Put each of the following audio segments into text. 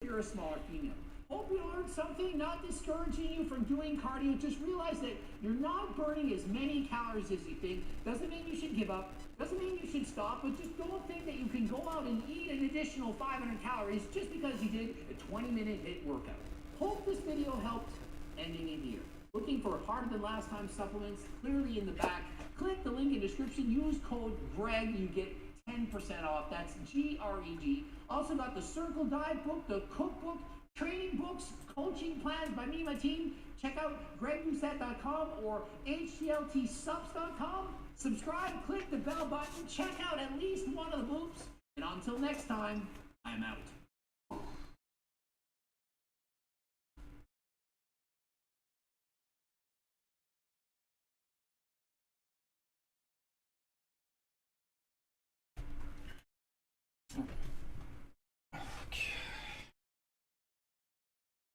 you're a smaller female. Hope you learned something, not discouraging you from doing cardio. Just realize that you're not burning as many calories as you think. Doesn't mean you should give up. Doesn't mean you should stop, but just don't think that you can go out and eat an additional 500 calories just because you did a 20-minute HIIT workout. Hope this video helped. Ending it here. Looking for harder than last time supplements? Clearly in the back. Click the link in the description. Use code GREG. You get 10% off. That's GREG. Also got the Circle Diet book, the cookbook, training books, coaching plans by me and my team. Check out gregboussette.com or htltsubs.com. Subscribe, click the bell button, check out at least one of the books. And until next time, I'm out.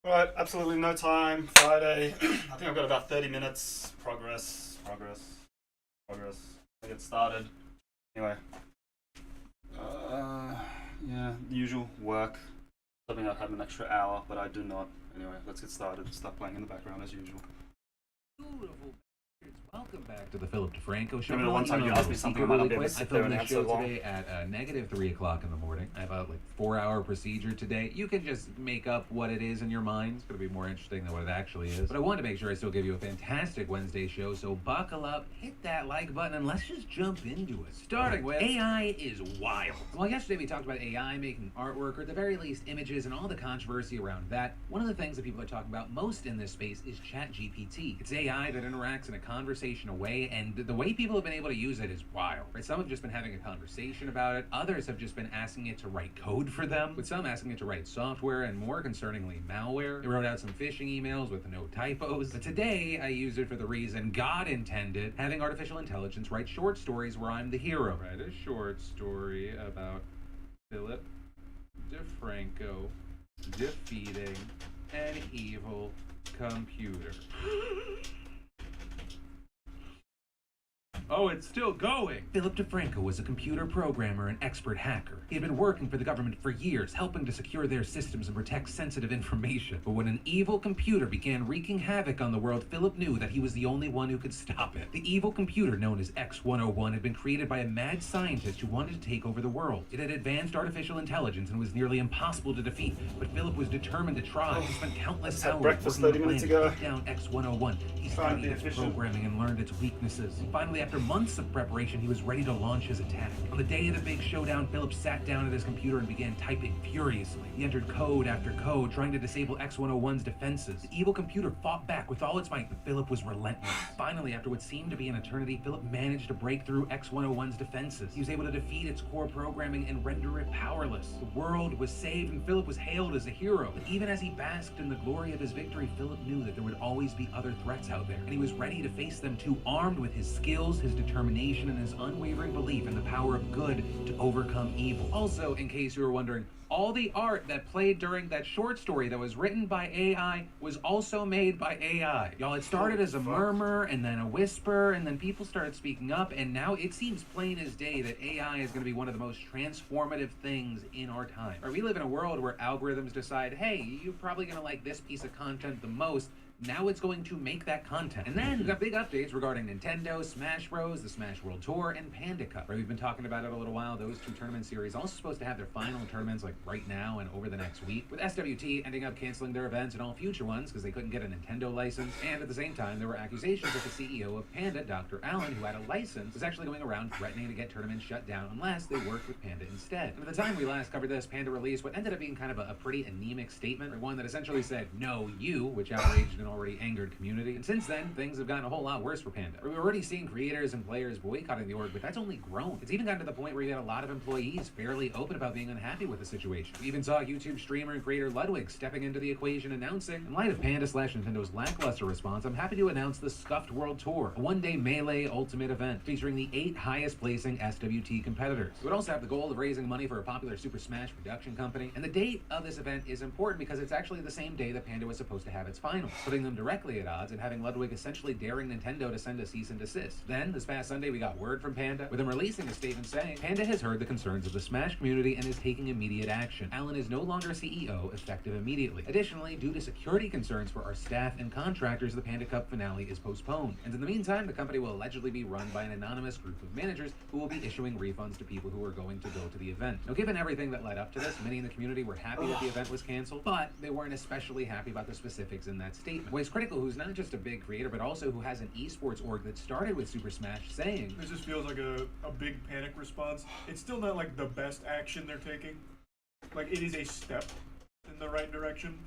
Right, absolutely no time. Friday. I think I've got about 30 minutes. Progress. I get started. Anyway. Yeah, the usual work. Hoping I'd have an extra hour, but I do not. Anyway, let's get started. Stop playing in the background as usual. Welcome back to the Philip DeFranco Show. I mean, the one time you asked me something, I might not be able to sit there and answer long. Today at negative 3 o'clock in the morning. I have a 4-hour procedure today. You can just make up what it is in your mind. It's going to be more interesting than what it actually is. But I wanted to make sure I still give you a fantastic Wednesday show, so buckle up, hit that like button, and let's just jump into it. Starting with AI is wild. Well, yesterday we talked about AI making artwork, or at the very least images, and all the controversy around that. One of the things that people are talking about most in this space is ChatGPT. It's AI that interacts in a conversation away, and the way people have been able to use it is wild. Right? Some have just been having a conversation about it. Others have just been asking it to write code for them, with some asking it to write software, and more concerningly, malware. It wrote out some phishing emails with no typos. But today, I use it for the reason God intended, having artificial intelligence write short stories where I'm the hero. Write a short story about Philip DeFranco defeating an evil computer. Oh, it's still going. Philip DeFranco was a computer programmer and expert hacker. He had been working for the government for years, helping to secure their systems and protect sensitive information. But when an evil computer began wreaking havoc on the world, Philip knew that he was the only one who could stop it. The evil computer, known as X-101, had been created by a mad scientist who wanted to take over the world. It had advanced artificial intelligence and was nearly impossible to defeat, but Philip was determined to try. He spent countless hours breakfast working 30 minutes on a plan ago. to take down X-101. He Trying to be studied its efficient. programming and learned its weaknesses. And finally, after months of preparation, he was ready to launch his attack. On the day of the big showdown, Philip sat down at his computer and began typing furiously. He entered code after code, trying to disable X-101's defenses. The evil computer fought back with all its might, but Philip was relentless. Finally, after what seemed to be an eternity, Philip managed to break through X-101's defenses. He was able to defeat its core programming and render it powerless. The world was saved, and Philip was hailed as a hero. But even as he basked in the glory of his victory, Philip knew that there would always be other threats out there, and he was ready to face them too, armed with his skills, his determination, and his unwavering belief in the power of good to overcome evil. Also, in case you were wondering, all the art that played during that short story that was written by AI was also made by AI. Y'all, it started as a murmur, and then a whisper, and then people started speaking up, and now it seems plain as day that AI is going to be one of the most transformative things in our time. Or we live in a world where algorithms decide, hey, you're probably going to like this piece of content the most. Now it's going to make that content. And then we've got big updates regarding Nintendo, Smash Bros, the Smash World Tour, and Panda Cup. Right, we've been talking about it a little while. Those two tournament series also supposed to have their final tournaments like right now and over the next week, with SWT ending up canceling their events and all future ones because they couldn't get a Nintendo license. And at the same time, there were accusations that the CEO of Panda, Dr. Allen, who had a license, was actually going around threatening to get tournaments shut down unless they worked with Panda instead. And at the time we last covered this, Panda released what ended up being kind of a pretty anemic statement, or one that essentially said, "No, you," which outraged an already angered community. And since then, things have gotten a whole lot worse for Panda. We've already seen creators and players boycotting the org, but that's only grown. It's even gotten to the point where you had a lot of employees fairly open about being unhappy with the situation. We even saw YouTube streamer and creator Ludwig stepping into the equation, announcing, in light of Panda/Nintendo's lackluster response, I'm happy to announce the Scuffed World Tour, a one-day Melee Ultimate event featuring the 8 highest-placing SWT competitors. It would also have the goal of raising money for a popular Super Smash production company, and the date of this event is important because it's actually the same day that Panda was supposed to have its finals. But putting them directly at odds and having Ludwig essentially daring Nintendo to send a cease and desist. Then, this past Sunday, we got word from Panda, with him releasing a statement saying, Panda has heard the concerns of the Smash community and is taking immediate action. Alan is no longer CEO, effective immediately. Additionally, due to security concerns for our staff and contractors, the Panda Cup finale is postponed. And in the meantime, the company will allegedly be run by an anonymous group of managers who will be issuing refunds to people who are going to go to the event. Now, given everything that led up to this, many in the community were happy that the event was canceled, but they weren't especially happy about the specifics in that statement. Voice Critical, who's not just a big creator, but also who has an esports org that started with Super Smash, saying, This just feels like a big panic response. It's still not like the best action they're taking. Like, it is a step in the right direction,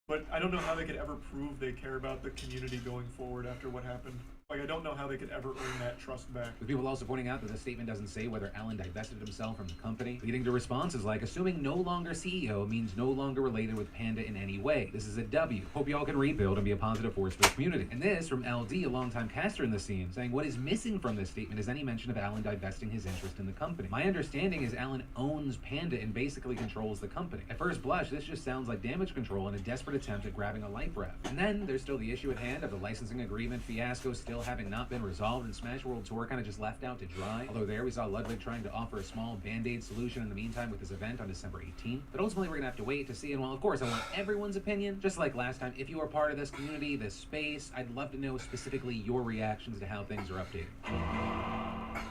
but I don't know how they could ever prove they care about the community going forward after what happened. Like, I don't know how they could ever earn that trust back. With people also pointing out that the statement doesn't say whether Alan divested himself from the company, leading to responses like, assuming no longer CEO means no longer related with Panda in any way. This is a W. Hope y'all can rebuild and be a positive force for the community. And this from LD, a longtime caster in the scene, saying what is missing from this statement is any mention of Alan divesting his interest in the company. My understanding is Alan owns Panda and basically controls the company. At first blush, this just sounds like damage control and a desperate attempt at grabbing a life raft. And then there's still the issue at hand of the licensing agreement fiasco still having not been resolved, and Smash World Tour kind of just left out to dry. Although there we saw Ludwig trying to offer a small band-aid solution in the meantime with his event on December 18th. But ultimately we're gonna have to wait to see, and while of course I want everyone's opinion, just like last time, if you are part of this community, this space, I'd love to know specifically your reactions to how things are updating.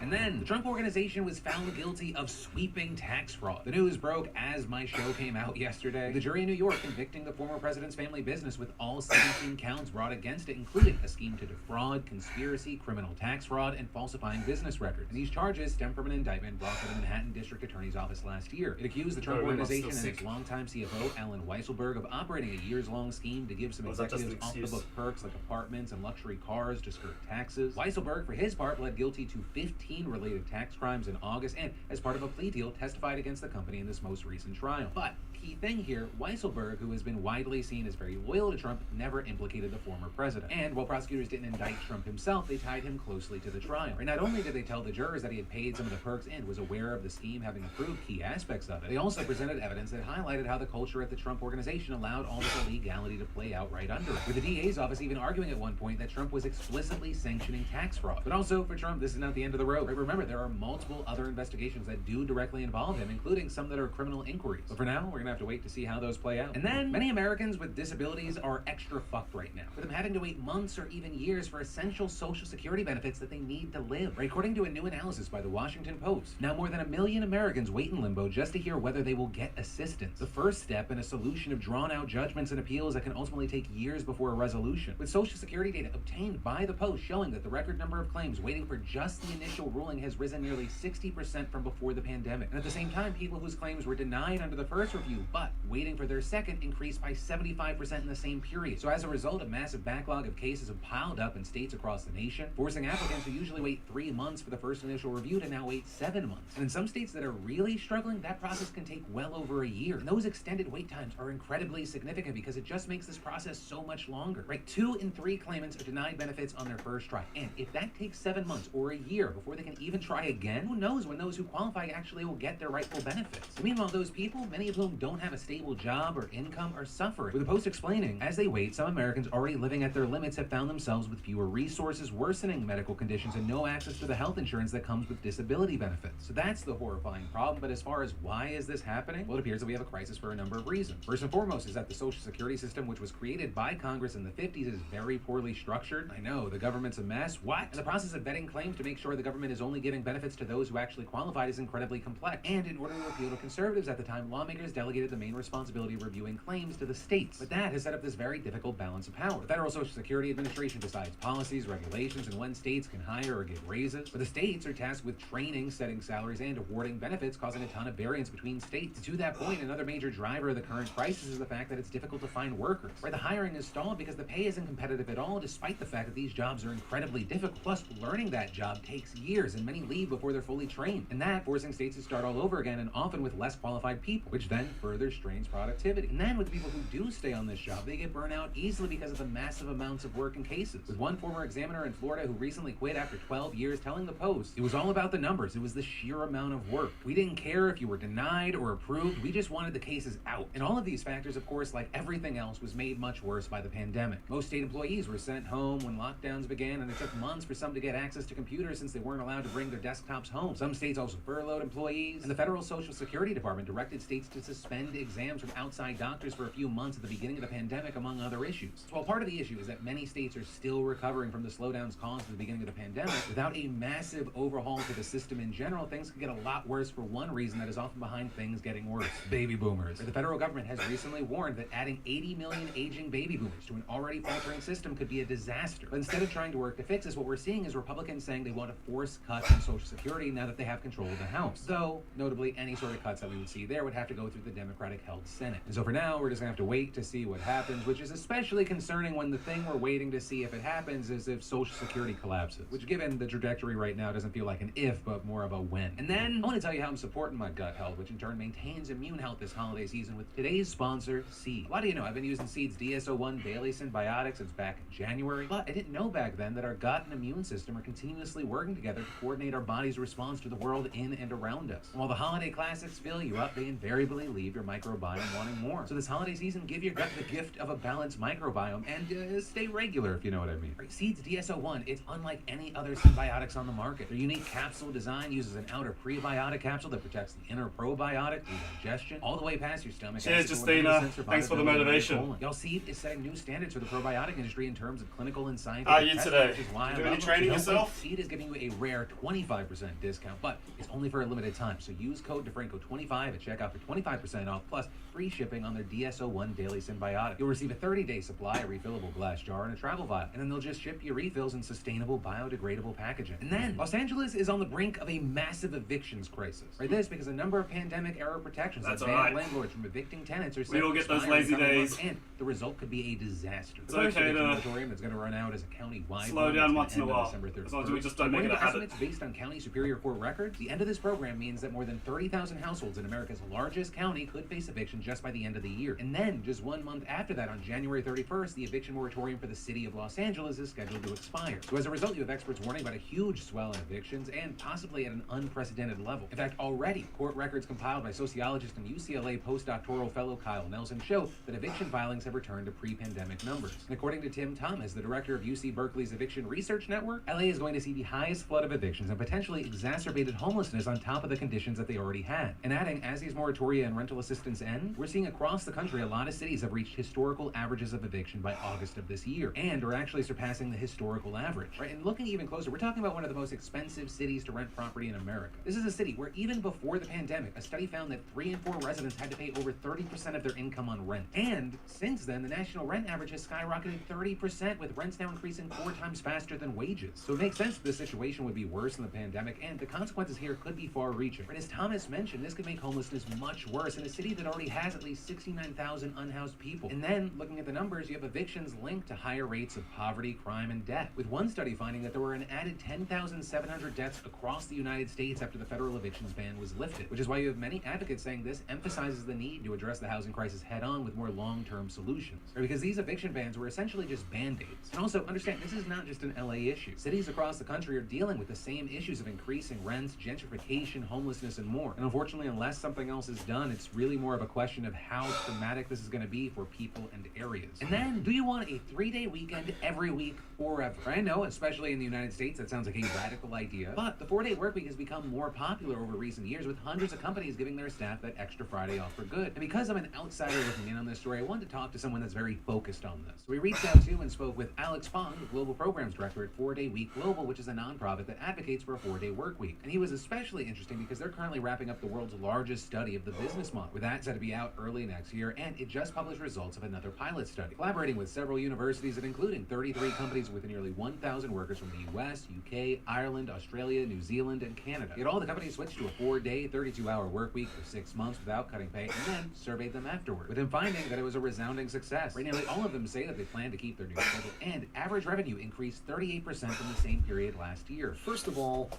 And then, the Trump Organization was found guilty of sweeping tax fraud. The news broke as my show came out yesterday. The jury in New York convicting the former president's family business with all 17 counts brought against it, including a scheme to defraud, conspiracy, criminal tax fraud, and falsifying business records. And these charges stem from an indictment brought by the Manhattan District Attorney's Office last year. It accused the Trump Organization and its longtime CFO, Alan Weisselberg, of operating a years-long scheme to give some executives off-the-book perks like apartments and luxury cars to skirt taxes. Weisselberg, for his part, pled guilty to 15 related tax crimes in August and, as part of a plea deal, testified against the company in this most recent trial. But key thing here, Weisselberg, who has been widely seen as very loyal to Trump, never implicated the former president. And while prosecutors didn't indict Trump himself, they tied him closely to the trial. And not only did they tell the jurors that he had paid some of the perks and was aware of the scheme, having approved key aspects of it, they also presented evidence that highlighted how the culture at the Trump Organization allowed all this illegality to play out right under it, with the DA's office even arguing at one point that Trump was explicitly sanctioning tax fraud. But also, for Trump, this is not the end of the road. Right? Remember, there are multiple other investigations that do directly involve him, including some that are criminal inquiries. But for now, we're gonna have to wait to see how those play out. And then, many Americans with disabilities are extra fucked right now, with them having to wait months or even years for essential social security benefits that they need to live. Right? According to a new analysis by the Washington Post, now more than 1 million Americans wait in limbo just to hear whether they will get assistance. The first step in a solution of drawn-out judgments and appeals that can ultimately take years before a resolution. With social security data obtained by the Post showing that the record number of claims waiting for just the initial ruling has risen nearly 60% from before the pandemic. And at the same time, people whose claims were denied under the first review, but waiting for their second, increased by 75% in the same period. So as a result, a massive backlog of cases have piled up in states across the nation, forcing applicants who usually wait 3 months for the first initial review to now wait 7 months. And in some states that are really struggling, that process can take well over a year. And those extended wait times are incredibly significant because it just makes this process so much longer. Right? 2 in 3 claimants are denied benefits on their first try. And if that takes 7 months or a year before they can even try again, who knows when those who qualify actually will get their rightful benefits. And meanwhile, those people, many of whom don't have a stable job or income, are suffering. With the Post explaining, as they wait, some Americans already living at their limits have found themselves with fewer resources, worsening medical conditions, and no access to the health insurance that comes with disability benefits. So that's the horrifying problem. But as far as why is this happening, well, it appears that we have a crisis for a number of reasons. First and foremost is that the Social Security system, which was created by Congress in the 50s, is very poorly structured. I know, the government's a mess. What? And the process of vetting claims to make sure the government is only giving benefits to those who actually qualified is incredibly complex. And in order to appeal to conservatives at the time, lawmakers delegated the main responsibility of reviewing claims to the states. But that has set up this very difficult balance of power. The Federal Social Security Administration decides policies, regulations, and when states can hire or give raises. But the states are tasked with training, setting salaries, and awarding benefits, causing a ton of variance between states. And to that point, another major driver of the current crisis is the fact that it's difficult to find workers. Right? The hiring is stalled because the pay isn't competitive at all, despite the fact that these jobs are incredibly difficult. Plus, learning that job takes years, and many leave before they're fully trained. And that forcing states to start all over again, and often with less qualified people, which then further further strains productivity. And then with the people who do stay on this job, they get burnt out easily because of the massive amounts of work and cases. With one former examiner in Florida who recently quit after 12 years telling the Post, it was all about the numbers. It was the sheer amount of work. We didn't care if you were denied or approved. We just wanted the cases out. And all of these factors, of course, like everything else, was made much worse by the pandemic. Most state employees were sent home when lockdowns began, and it took months for some to get access to computers since they weren't allowed to bring their desktops home. Some states also furloughed employees, and the federal Social Security Department directed states to suspend exams from outside doctors for a few months at the beginning of the pandemic, among other issues. So while part of the issue is that many states are still recovering from the slowdowns caused at the beginning of the pandemic, without a massive overhaul to the system in general, things could get a lot worse for one reason that is often behind things getting worse: baby boomers. The federal government has recently warned that adding 80 million aging baby boomers to an already faltering system could be a disaster. But instead of trying to work to fix this, what we're seeing is Republicans saying they want to force cuts in Social Security now that they have control of the House. Though, notably, any sort of cuts that we would see there would have to go through the Democratic-held Senate. And so for now, we're just going to have to wait to see what happens, which is especially concerning when the thing we're waiting to see if it happens is if Social Security collapses, which given the trajectory right now doesn't feel like an if, but more of a when. And then, I want to tell you how I'm supporting my gut health, which in turn maintains immune health this holiday season with today's sponsor, Seed. A lot of you know I've been using Seed's DSO1 Daily Symbiotic since back in January, but I didn't know back then that our gut and immune system are continuously working together to coordinate our body's response to the world in and around us. And while the holiday classics fill you up, they invariably leave your microbiome wanting more. So this holiday season, give your gut the gift of a balanced microbiome and stay regular, if you know what I mean. Right, Seed's DSO1, it's unlike any other symbiotics on the market. Their unique capsule design uses an outer prebiotic capsule that protects the inner probiotic through digestion, all the way past your stomach. Cheers, Justina. Thanks for the motivation. Y'all, Seed is setting new standards for the probiotic industry in terms of clinical and scientific How are you testing, today? which is why You I doing love any them. training So don't yourself? wait. Seed is giving you a rare 25% discount, but it's only for a limited time. So use code DeFranco25 at checkout for 25% off, plus free shipping on their DSO1 Daily Symbiotic. You'll receive a 30-day supply, a refillable glass jar, and a travel vial. And then they'll just ship you refills in sustainable, biodegradable packaging. And then, Los Angeles is on the brink of a massive evictions crisis. Right, this because a number of pandemic-era protections That's that ban alright. landlords from evicting tenants are set We all to get those expire in lazy coming days. months, and the result could be a disaster. It's The first okay eviction to moratorium that's going to run out as a county-wide slow one down that's once in a gonna end on while, December as long as we 31st. just don't make it a According to habit. estimates based on county superior court records, the end of this program means that more than 30,000 households in America's largest county could face eviction just by the end of the year. And then, just 1 month after that, on January 31st, the eviction moratorium for the city of Los Angeles is scheduled to expire. So as a result, you have experts warning about a huge swell in evictions and possibly at an unprecedented level. In fact, already, court records compiled by sociologist and UCLA postdoctoral fellow Kyle Nelson show that eviction filings have returned to pre-pandemic numbers. And according to Tim Thomas, the director of UC Berkeley's Eviction Research Network, LA is going to see the highest flood of evictions and potentially exacerbated homelessness on top of the conditions that they already had. And adding, as these moratoria and rental assistance end, we're seeing across the country a lot of cities have reached historical averages of eviction by August of this year, and are actually surpassing the historical average. Right? And looking even closer, we're talking about one of the most expensive cities to rent property in America. This is a city where even before the pandemic, a study found that 3 in 4 residents had to pay over 30% of their income on rent. And since then, the national rent average has skyrocketed 30%, with rents now increasing 4 times faster than wages. So it makes sense that the situation would be worse than the pandemic, and the consequences here could be far-reaching. But as Thomas mentioned, this could make homelessness much worse in a city that already has at least 69,000 unhoused people. And then, looking at the numbers, you have evictions linked to higher rates of poverty, crime, and debt, with one study finding that there were an added 10,700 deaths across the United States after the federal evictions ban was lifted, which is why you have many advocates saying this emphasizes the need to address the housing crisis head-on with more long-term solutions. Right? Because these eviction bans were essentially just band-aids. And also, understand, this is not just an LA issue. Cities across the country are dealing with the same issues of increasing rents, gentrification, homelessness, and more. And unfortunately, unless something else is done, it's really more of a question of how traumatic this is going to be for people and areas. And then, do you want a 3-day weekend every week forever? I know, especially in the United States, that sounds like a radical idea, but the 4-day work week has become more popular over recent years, with hundreds of companies giving their staff that extra Friday off for good. And because I'm an outsider looking in on this story, I wanted to talk to someone that's very focused on this. So we reached out to and spoke with Alex Fong, the Global Programs Director at 4 Day Week Global, which is a nonprofit that advocates for a 4-day work week. And he was especially interesting because they're currently wrapping up the world's largest study of the business model, with that set to be out early next year, and it just published results of another pilot study, collaborating with several universities and including 33 companies with nearly 1,000 workers from the US, UK, Ireland, Australia, New Zealand, and Canada. Yet all the companies switched to a 4-day, 32-hour work week for 6 months without cutting pay, and then surveyed them afterward, with him finding that it was a resounding success. Right, nearly all of them say that they plan to keep their new schedule, and average revenue increased 38% from the same period last year. First of all,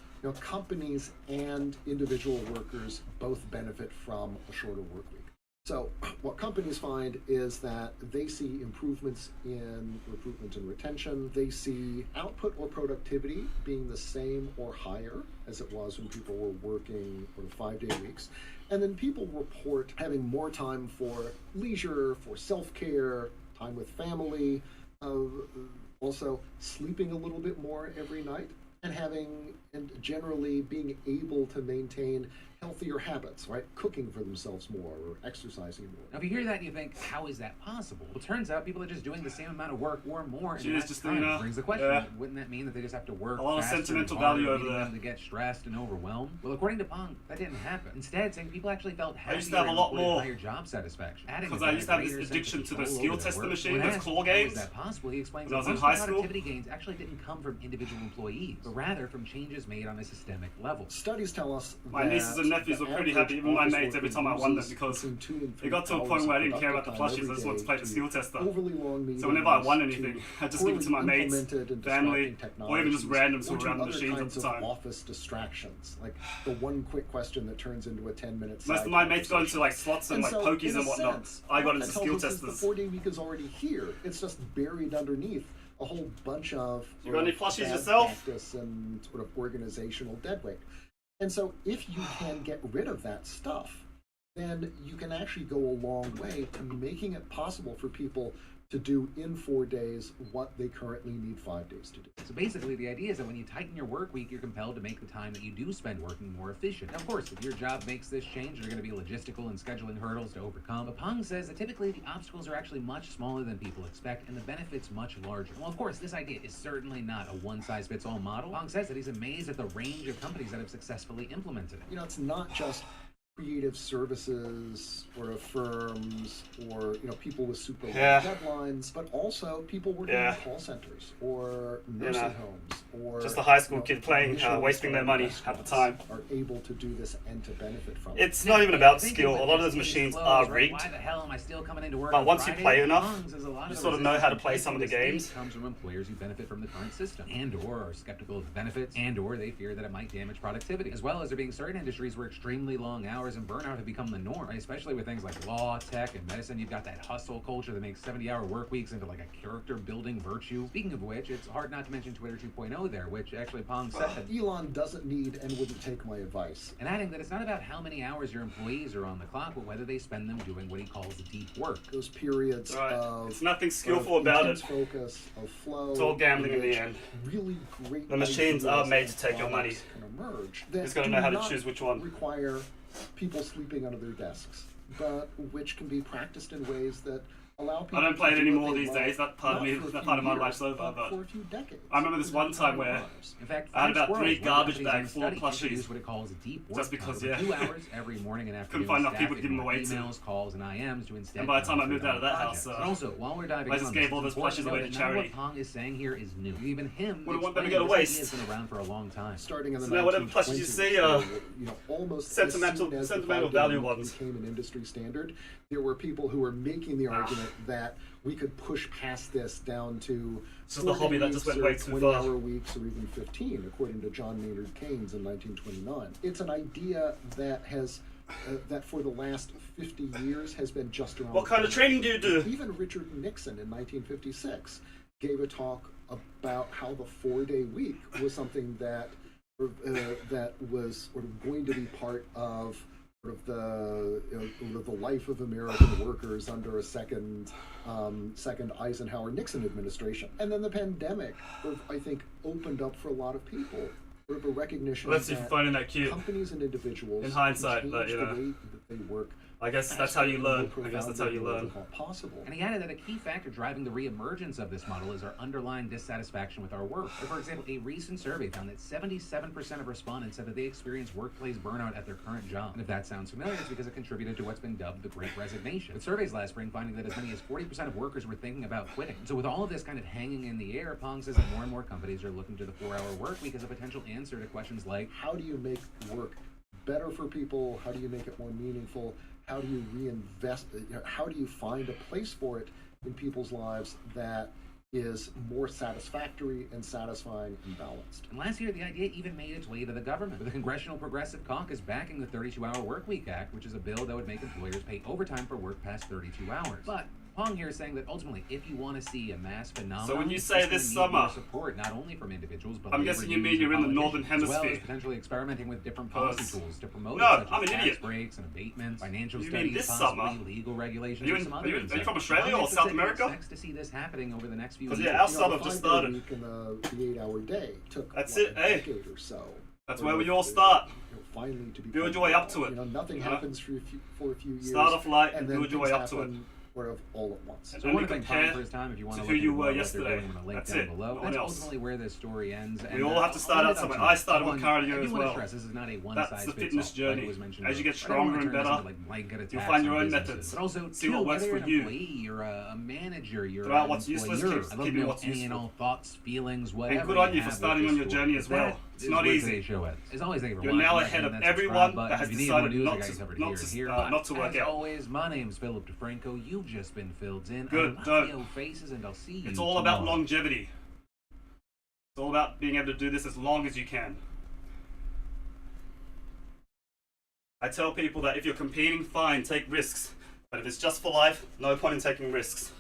companies and individual workers both benefit from a shorter work week. So what companies find is that they see improvements in recruitment and retention. They see output or productivity being the same or higher as it was when people were working sort of 5-day weeks. And then people report having more time for leisure, for self-care, time with family, also sleeping a little bit more every night, and generally being able to maintain healthier habits, right? Cooking for themselves more or exercising more. Now, if you hear that, you think, how is that possible? Well, it turns out people are just doing the same amount of work or more in less just, time. Brings the question, yeah. wouldn't that mean that they just have to work A lot of faster sentimental and harder, value over leading there. them to get stressed and overwhelmed? Well, according to Pong, that didn't happen. Instead, saying people actually felt happier used to have a and lot reported more. higher job satisfaction. Because I used to have this addiction to the skill tester machine, those claw games. How is that possible? He explains When I that was in most high of the school. productivity gains actually didn't come from individual employees, but rather from changes made on a systemic level. Studies tell us My that nieces and nephews the were pretty average happy, even my office mates, every worker time I won them, loses because between 2 and 3 it got to a hours point where I of didn't care about the productive plushies, I time just wanted to play the every skill day, tester. overly long meetings, So whenever I won to anything, I'd just give it to my poorly mates, implemented and family, distracting or even just technologies, randoms who or were to around the other machines at kinds the of time. office distractions, like the one quick question that turns into a 10-minute Most of my mates got into like slots and like so, pokies in and a whatnot. sense, I got what into that skill tells us is testers. The 4-day week is already here. It's just buried underneath a whole bunch of You got any sort of plushies bad yourself? practice and sort of organizational deadweight. And so if you can get rid of that stuff, then you can actually go a long way to making it possible for people to do in 4 days what they currently need 5 days to do. So basically, the idea is that when you tighten your work week, you're compelled to make the time that you do spend working more efficient. Now, of course, if your job makes this change, there are going to be logistical and scheduling hurdles to overcome. But Pong says that typically the obstacles are actually much smaller than people expect, and the benefits much larger. Well, of course, this idea is certainly not a one-size-fits-all model. Pong says that he's amazed at the range of companies that have successfully implemented it. You know, it's not just creative services or firms or people with super long deadlines, but also people working in call centers or nursing homes or just a high school kid playing, Michelin wasting their money at the time. are able to do this and to benefit from it. It's not even about skill. A lot of those machines are rigged. Why the hell am I still coming into work But on once you Friday? play enough, Pong says a lot you of sort of know how to play some of the games. Comes from employers who benefit from the current system, and/or are skeptical of the benefits, and/or they fear that it might damage productivity. As well as there being certain industries where extremely long hours and burnout have become the norm, right? Especially with things like law, tech, and medicine. You've got that hustle culture that makes 70-hour work weeks into like a character-building virtue. Speaking of which, it's hard not to mention Twitter 2.0 there, which actually Pong said. Elon doesn't need and wouldn't take my advice. And adding that it's not about how many hours your employees are on the clock, but whether they spend them doing what he calls deep work. Those periods of it's nothing skillful about it. Focus, of flow. It's all gambling in the end. Really great. The machines are made to take your money. Can emerge. You just got to know how to choose which one. Require people sleeping under their desks, but which can be practiced in ways that allow people. I don't play it to do anymore what they these love, days. That part of not me, for a that few part of my years, life's over. but But for a few decades. I remember this one time where In fact, I had about Squirrels, 3 one garbage company's bags full of study introduced plushies. what it calls deep work Just because, time, yeah. 2 hours every morning and afternoon. Couldn't find enough people to staffed give them with away to. emails, calls, and IMs to instead. And by the time I concentrate moved out of on that projects. house, And also, while we're diving I in just on gave this, all it's those plushies important away note to that none of charity. what Pong is saying here is new. Even him, Wouldn't want them to explaining get a this waste. idea has been around for a long time. Starting in the So now whatever 1920s, plushies you see are almost sentimental- as soon as the sentimental 5-day value week ones. became an industry standard, there were people who were making the argument that we could push past this down to It's just a hobby that just went way too far. 20-hour weeks or even 15, according to John Maynard Keynes in 1929. It's an idea that has that for the last 50 years has been just around. What kind of training do you do? Even Richard Nixon in 1956 gave a talk about how the 4-day week was something that that was sort of going to be part of sort of the life of American workers under a second Eisenhower Nixon administration. And then the pandemic, I think, opened up for a lot of people sort of a recognition Let's see if that you're finding that cute. companies and individuals In hindsight, change but, you the know. way that they work. I guess that's how you learn. I guess that's how you learn. Possible. And he added that a key factor driving the re-emergence of this model is our underlying dissatisfaction with our work. For example, a recent survey found that 77% of respondents said that they experience workplace burnout at their current job. And if that sounds familiar, it's because it contributed to what's been dubbed the Great Resignation. With surveys last spring finding that as many as 40% of workers were thinking about quitting. So with all of this kind of hanging in the air, Pong says that more and more companies are looking to the 4-hour work week as a potential answer to questions like, how do you make work better for people? How do you make it more meaningful? How do you reinvest? How do you find a place for it in people's lives that is more satisfactory and satisfying and balanced. And last year, the idea even made its way to the government, with the Congressional Progressive Caucus backing the 32-Hour Workweek Act, which is a bill that would make employers pay overtime for work past 32 hours. But Pong here is saying that ultimately, if you want to see a mass phenomenon, So when you say this summer, more support not only from individuals, but I'm guessing you mean you're in the northern as well as hemisphere. potentially experimenting with different policy tools to promote No, it, such I'm as an tax idiot. breaks and abatements, financial You mean studies, this possibly summer? legal regulations, Are you and some in- other are you in incentives. from Australia or Pong South said he America? expects to see this happening over the next few 'Cause, years. yeah, our You know, summer the just 5-day started. week and the 8-hour day took That's what, it, a hey. decade or so. That's for where we it all to, start. finally to be Build your way up to it. You know, nothing You know? happens for a few years. Start off light and and then build your things way up to it. happen sort of all at once. And So I only want to thank Pong compare for his time. If you want to to who look you into were what they're yesterday. doing, I'm going to link That's down it. below. No one That's else. ultimately where this story ends. We all have to start out somewhere. I started with cardio as well. This is not a one That's size the fits fitness all, journey. like was mentioned As you get earlier. I don't stronger wanna and turn this better, into, like, blanket you'll attacks find your on own businesses. methods. But also, See what too, works whether for you're an you. employee, you're a manager, you're Throw out an what's useless, employer. keep I love keeping to know what's any and useful. all thoughts, feelings, whatever. And good on you for have starting with on this your story. journey as But well. that It's is not where easy. today's show ends. As always, thank you for You're watching. now Hit ahead of that everyone subscribe button. that has If you need more decided news, not I got you to- covered not here to- and here. not to work As out. always, my name's Philip DeFranco. You've just been filled in. Good, I love don't. your faces, and I'll see you It's all about tomorrow. longevity. It's all about being able to do this as long as you can. I tell people that if you're competing, fine, take risks. But if it's just for life, no point in taking risks.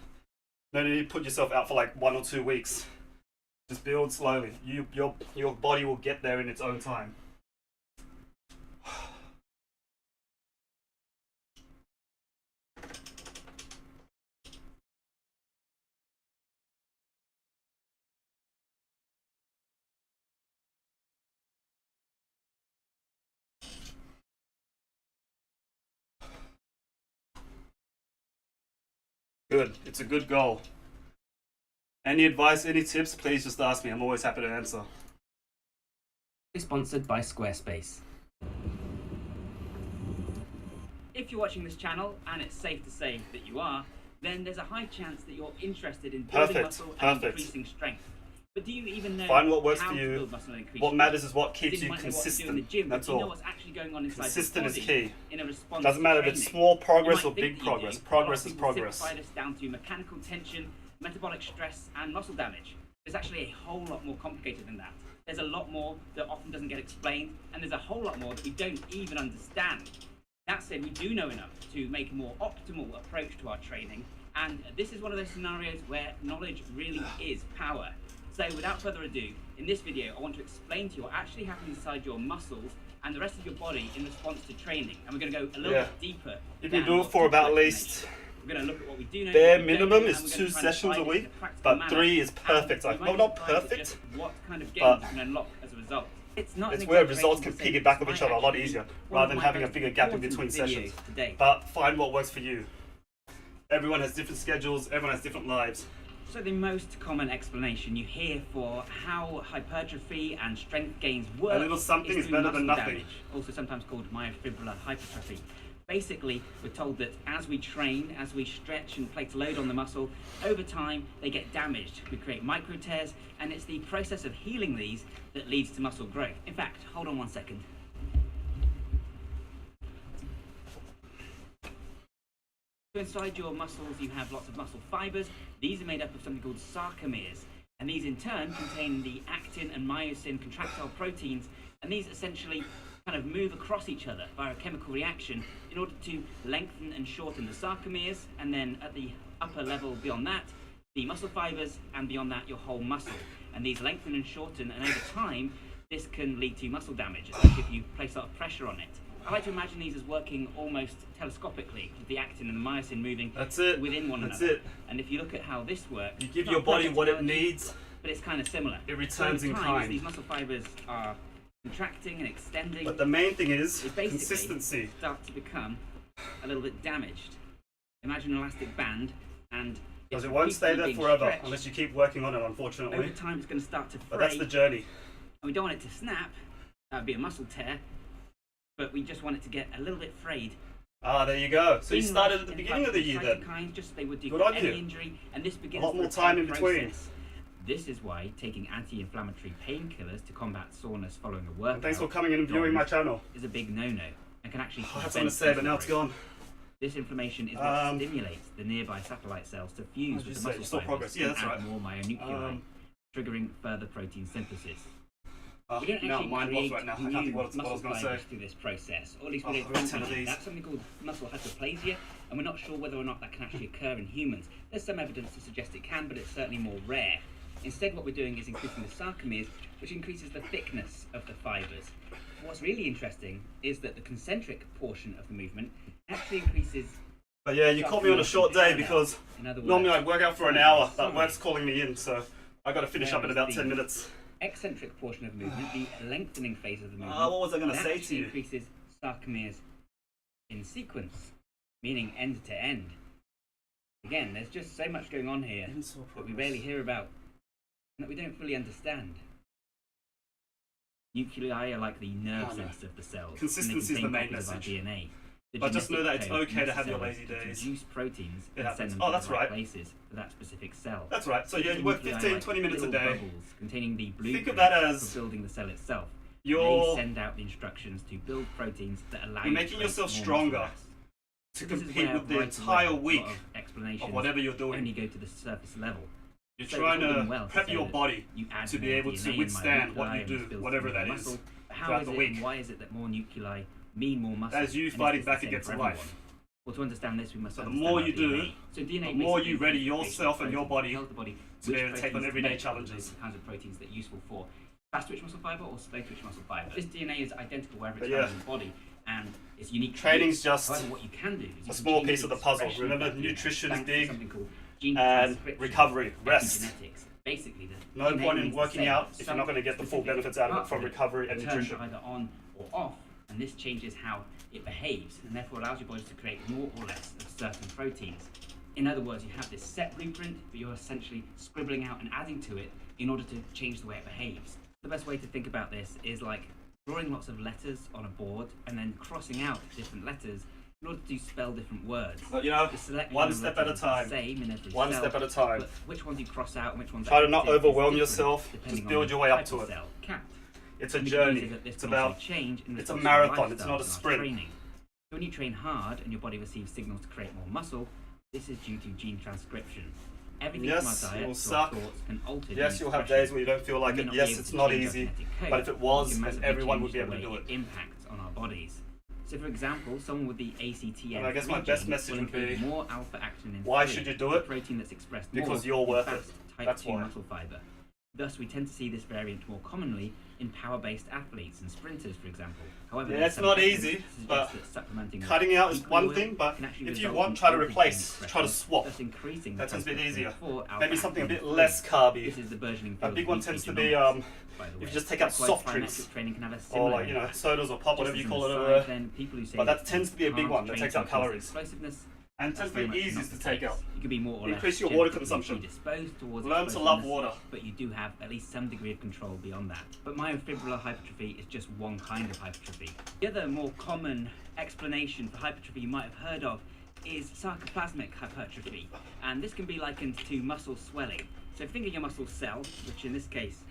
No need to put yourself out for like 1 or 2 weeks. Just build slowly. Your body will get there in its own time. Good. It's a good goal. Any advice, any tips, please just ask me. I'm always happy to answer. Sponsored by Squarespace. If you're watching this channel, and it's safe to say that you are, then there's a high chance that you're interested in building Perfect, muscle and perfect. increasing strength. But do you even know Find what works how for to you. build muscle and increase What strength? matters is what As keeps in, you might know what to do in consistent. the gym, but That's do you know all. what's actually going on inside Consistent the is body key. in a response Doesn't to matter if it's training? small You progress might or think big that you progress. do, but a lot Progress of is people progress. simplify this down to mechanical tension, metabolic stress, and muscle damage. There's actually a whole lot more complicated than that. There's a lot more that often doesn't get explained, and there's a whole lot more that we don't even understand. That said, we do know enough to make a more optimal approach to our training, and this is one of those scenarios where knowledge really is power. So without further ado, in this video I want to explain to you what actually happens inside your muscles and the rest of your body in response to training, and we're going to go a little Yeah. bit deeper. You can down do it what for about at typical least explanation. We're going to look at what we do know. bare what we don't minimum know, is and we're 2 going to try and sessions apply a this in week, practical but manner, 3 is and perfect. you Like, might well, be not surprised at perfect, just what kind of gains but you can unlock as a result. It's not it's an where exaggeration results to can say piggyback this off each might other a lot actually be easier, one rather of than my having a most bigger gap in important between videos sessions. today. But find what works for you. Everyone has different schedules, everyone has different lives. So the most common explanation you hear for how hypertrophy and strength gains work little something is through better than muscle nothing. damage, also sometimes called myofibrillar hypertrophy. Basically, we're told that as we train, as we stretch and place load on the muscle, over time they get damaged. We create micro tears, and it's the process of healing these that leads to muscle growth. In fact, hold on one second. So inside your muscles you have lots of muscle fibers. These are made up of something called sarcomeres, and these in turn contain the actin and myosin contractile proteins, and these essentially kind of move across each other via a chemical reaction in order to lengthen and shorten the sarcomeres, and then at the upper level beyond that, the muscle fibers, and beyond that your whole muscle. And these lengthen and shorten, and over time this can lead to muscle damage, especially if you place a lot of pressure on it. I like to imagine these as working almost telescopically, with the actin and the myosin moving That's it. within one That's another. it. And if you look at how this works, You give it's your not a body perfect what it analogy, needs. but it's kind of similar. It So returns over in time, as kind. these muscle fibers are contracting and extending, But the main thing is they basically consistency. start to become a little bit damaged. Imagine an elastic band, and Because it's it won't stay repeatedly there being forever stretched. unless you keep working on it, Over unfortunately. time, it's going to start to But fray, that's the journey. and we don't want it to snap. That would be a muscle tear, but we just want it to get a little bit frayed. Ah, there you go. So you Being started rushed at the in beginning of the year then. cytokines, just as they would do Good for on any you. injury, and this begins A lot the more time in recovery between. process. This is why taking anti-inflammatory painkillers to combat soreness following a workout And thanks for coming in and viewing my channel. is a big no-no and can actually Oh, that's prevent what I was going to say, but muscle now it's growth. gone. This inflammation is what stimulates the nearby satellite cells to fuse with the muscle Still fibers progress. Yeah, and that's add right. more myonuclei, triggering further protein synthesis. We don't now actually mind create lost right now. I can't new think what I muscle was going to fibers say. through this process, or at least Oh, we don't I've got grow 10 of them. these. That's something called muscle hyperplasia, and we're not sure whether or not that can actually occur in humans. There's some evidence to suggest it can, but it's certainly more rare. Instead, what we're doing is increasing the sarcomeres, which increases the thickness of the fibers. What's really interesting is that the concentric portion of the movement actually increases. But yeah, you caught me on a short day because In other words, normally I work out for an hour, but work's calling me in, so I got to finish up in Whereas about the 10 minutes. eccentric portion of the movement, the lengthening phase of the movement, What was I going to that say to actually you? increases sarcomeres in sequence, meaning end to end. Again, there's just so much going on here that we rarely hear about and that we don't fully understand. Nuclei are like the nerve sense of the cells. Consistency is the main message. DNA. The But just know that genetic it's code okay to have your necessary lazy to days. produce proteins It and happens. send them Oh, to that's the right right. places for that specific cell. That's right. So yeah, you work Nuclei 15, are 20 minutes a little day. bubbles containing the blueprint Think of that as for building the cell itself. You're They send out the instructions to build proteins that allow You're you making to create yourself more stronger muscle mass. to So this is compete where with the right entire away, a week lot of explanations of whatever you're doing. only go to the surface level. You're So trying it's all to been well prep say your that body you add to be more able DNA to and withstand what myonuclei you and do, this builds whatever more that muscle. is, But how throughout is the it week. and why is it that more nuclei mean more muscle? That is you and is fighting this the back same against for life. everyone? Well, to understand this, we must So the understand more our you do, DNA. So DNA the more basically you ready is yourself and your body tells the body to be which able to take on proteins everyday make challenges. the kinds of proteins that are useful for fast-twitch muscle fiber or slow-twitch muscle fiber. This DNA is identical wherever it's But yeah. found in the body, and it's unique. to Training's you. just However, what you can do is you a can small change piece the of the puzzle. expression Remember, of that DNA nutrition is thanks to big, something called gene and transcription, recovery, rest. epigenetics. Basically, the No DNA point in means the working same. out if you're Some not going to get the full specific benefits out of it parts from recovery and are turned nutrition. either on or off, and this changes how it behaves, and therefore allows your body to create more or less of certain proteins. In other words, you have this set blueprint, but you're essentially scribbling out and adding to it in order to change the way it behaves. The best way to think about this is like drawing lots of letters on a board and then crossing out different letters in order to spell different words. But you know, The selection one of step at a letters is the time. same in every One cell, step at a time. but which ones you cross out and which ones Try to are not active is overwhelm different yourself, depending just on build the your way up type to of it. cell count. It's a And the journey. beauty is that this It's can also about change in it's a response to marathon, it's lifestyle not a and our sprint. training. So when you train hard and your body receives signals to create more muscle, this is due to gene transcription. Everything Yes, from our it diet will to suck. our thoughts can alter Yes, gene you'll have expression. days where you don't feel like We may it. not be Yes, able it's to not change our easy. genetic code, But if it we was, can then massively everyone change would be the able to way do it. it impacts on our bodies. So, for example, someone with the ACTN And I guess my best message will would include be, more alpha-actinin. why should you do it? A protein that's expressed Because more you're in worth it. fast type That's 2 why. muscle fiber. Thus, we tend to see this variant more commonly in power-based athletes and sprinters, for example. However, Yeah, there's it's some not evidence easy, to suggest but that supplementing with cutting out is equal one oil thing, but can actually if you result want, in try to overgene replace, expression, try to swap. thus increasing the That tends to be transcription easier. for Maybe something a bit alpha-actinin. less carby. This is the burgeoning A field big of one deep tends to be economics, by the if way. you just take out Likewise, soft plyometric drinks, training can have a or similar like impact. sodas or pop, whatever Just you as call an it over aside, there. then, people who say But that tends to be a big can't one that train takes to out increase calories. explosiveness, And tends to very be much not easiest the to take case. out. You can be more or Increase less your water genetically consumption. predisposed towards Learn to love explosiveness, water. but you do have at least some degree of control beyond that. But myofibrillar hypertrophy is just one kind of hypertrophy. The other more common explanation for hypertrophy you might have heard of is sarcoplasmic hypertrophy, and this can be likened to muscle swelling. So think of your muscle cell, which in this case is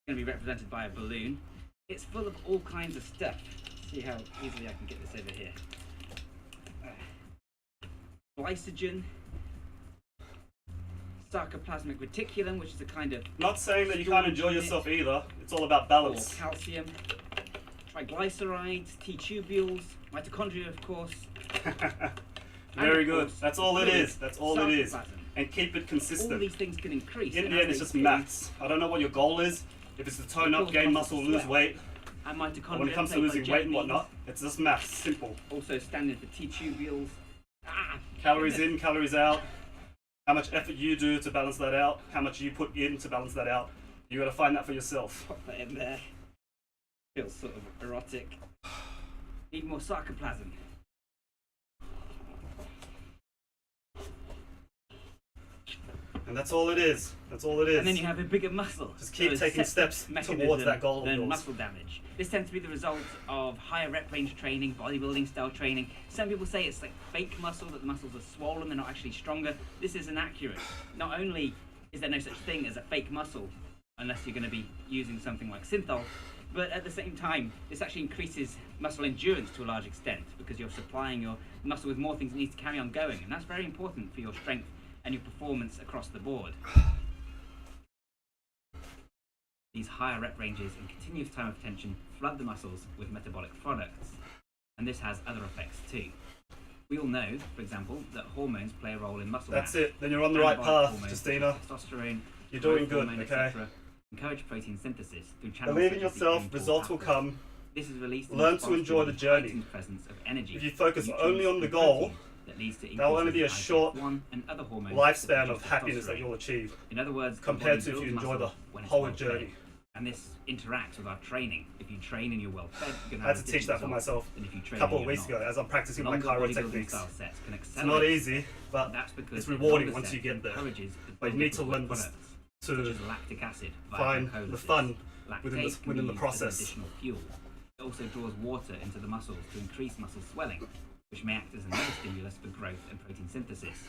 going to be represented by a balloon. It's full of all kinds of stuff. See how easily I can get this over here. Glycogen, sarcoplasmic reticulum, which is a kind of Not saying that you can't enjoy yourself either. It's all about balance. or calcium, triglycerides, T-tubules, mitochondria, of course. Very of good. course, That's all it fluid, is. That's all it is. sarcoplasm. And keep it All consistent. these things can increase. In and the end, as it's they just do, maths. I don't know what your goal is. If it's to tone up, cause gain muscle muscle, lose sweat. weight. And Or mitochondria, when it comes to played by losing jet weight and beans, whatnot, it's just maths. Simple. also standard for T-tubules. Calories goodness. in, calories out. How much effort you do to balance that out. How much you put in to balance that out. You got to find that for yourself. Pop that in there. Feels sort of erotic. Need more sarcoplasm. And that's all it is. That's all it is. And then you have a bigger muscle. Just keep So a taking separate steps mechanism towards that goal of than yours. muscle damage. This tends to be the result of higher rep range training, bodybuilding style training. Some people say it's like fake muscle, that the muscles are swollen, they're not actually stronger. This is inaccurate. Not only is there no such thing as a fake muscle, unless you're going to be using something like synthol, But at the same time, this actually increases muscle endurance to a large extent because you're supplying your muscle with more things it needs to carry on going, and that's very important for your strength and your performance across the board. These higher rep ranges and continuous time of tension flood the muscles with metabolic products, and this has other effects too. We all know, for example, that hormones play a role in muscle That's mass. it. Then you're on the right Anabolic path, hormones, Justina. testosterone, You're doing growth good, hormone, okay? etc., encourage protein synthesis through channels Believe in such as the yourself, mTOR results will pathway. come. This is released in Learn to response enjoy the the journey. heightened presence of energy. If you focus nutrients, only on the and goal, protein that leads to that will only be a increases in short IGF-1 and other hormones lifespan that of produce happiness that testosterone. you'll achieve, In other words, the compared body to if you builds enjoy the muscle when it's whole well fed. journey. And this interacts with our training. If you train and you're well fed, you're going to I have had to a teach that for different myself result than if you a train couple and of weeks you're ago not. as I'm practicing my Longer Chiro bodybuilding techniques. style sets can It's accelerate. not easy, but That's because it's the rewarding longer once set you get there. encourages the But you need to building learn of this products, such to as lactic acid via find glycolysis. the fun within Lactate can within be the used as an process. additional fuel. It also draws water into the muscles to increase muscle swelling, which may act as another stimulus for growth and protein synthesis.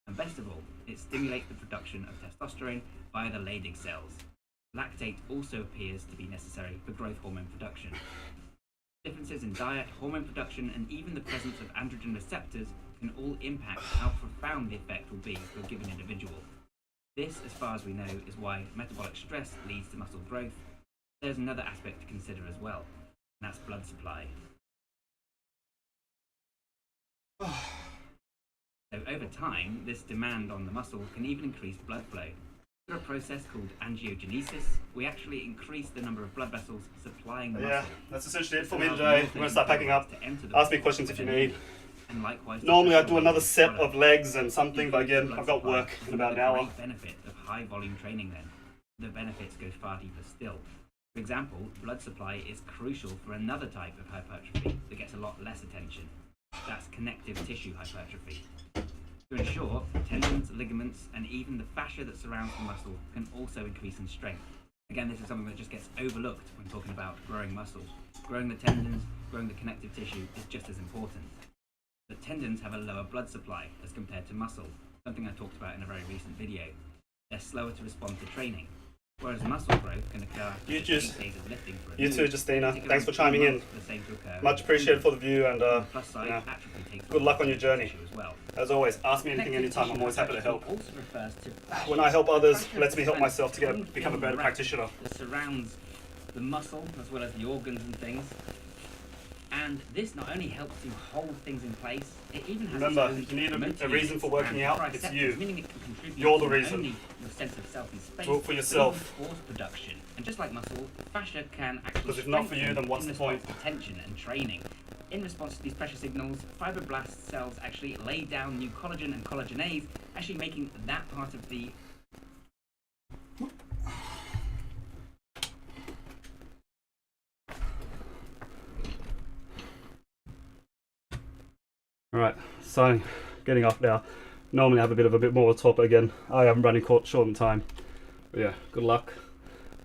And best of all, it stimulates the production of testosterone via the Leydig cells. Lactate also appears to be necessary for growth hormone production. Differences in diet, hormone production, and even the presence of androgen receptors can all impact how profound the effect will be for a given individual. This, as far as we know, is why metabolic stress leads to muscle growth. There's another aspect to consider as well, and that's blood supply. So over time, this demand on the muscle can even increase blood flow. Through a process called angiogenesis, we actually increase the number of blood vessels supplying the Yeah, muscle. that's essentially it This for me allows today. more I'm gonna things start packing up. to enter the Ask me muscle questions if you within need. it. And likewise, Normally I do testosterone another is set product. of legs and something, but again, Blood I've got supply work is in about an another hour. great benefit of high volume training then. The benefits go far deeper still. For example, blood supply is crucial for another type of hypertrophy that gets a lot less attention. That's connective tissue hypertrophy. To ensure, tendons, ligaments, and even the fascia that surrounds the muscle can also increase in strength. Again, this is something that just gets overlooked when talking about growing muscle. Growing the tendons, growing the connective tissue is just as important. The tendons have a lower blood supply as compared to muscle, something I talked about in a very recent video. They're slower to respond to training, whereas muscle growth can occur after You 8 just- days of lifting for a You dude. too, Justina. Take Thanks for around 2 chiming in. months for the same to occur. Much appreciated for the view, and On the plus side, yeah. atrophy takes Good luck on your journey. tissue as well. As always, ask me anything Connective anytime. I'm tissue always happy to help. hypertrophy also refers to When I help others, fascia lets me help and myself to strong become a better film practitioner. that surrounds the muscle as well as the organs and things. And this not only helps to hold things in place, it even has Remember, its own if you need a motor reason for units working and out, it's triceptors, you. meaning it can contribute You're the to not reason. only your sense of self and space, Do it for but yourself. even force production. And just like muscle, fascia can actually Because if not for you, strengthen then what's in the point? response to tension and training. In response to these pressure signals, fibroblast cells actually lay down new collagen and collagenase, actually making that part of the Alright, so getting off now. Normally I have a bit more to talk, but again, I am running short on time. But yeah, good luck.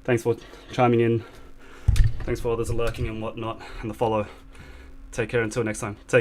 Thanks for chiming in. Thanks for others lurking and whatnot, and the follow. Take care until next time. Take